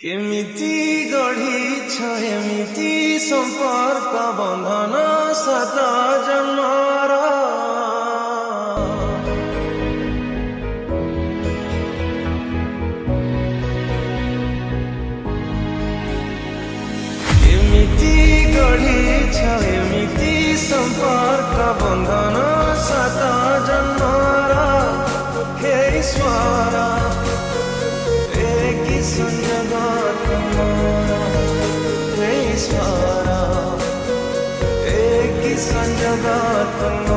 କେମିତି ଗଢ଼ିଛ ଏମିତି ସମ୍ପର୍କ ବନ୍ଧନ ସାତ ଜନ୍ମର କେମିତି ଗଢ଼ିଛ ଏମିତି ସମ୍ପର୍କ ବନ୍ଧନ ସାତ ଜନ୍ମର ହେ ଈଶ୍ୱର କି ସଂଯୋଗ ତୁମର ହେ ଈଶ୍ୱର କି ସଂଯୋଗ ତୁମର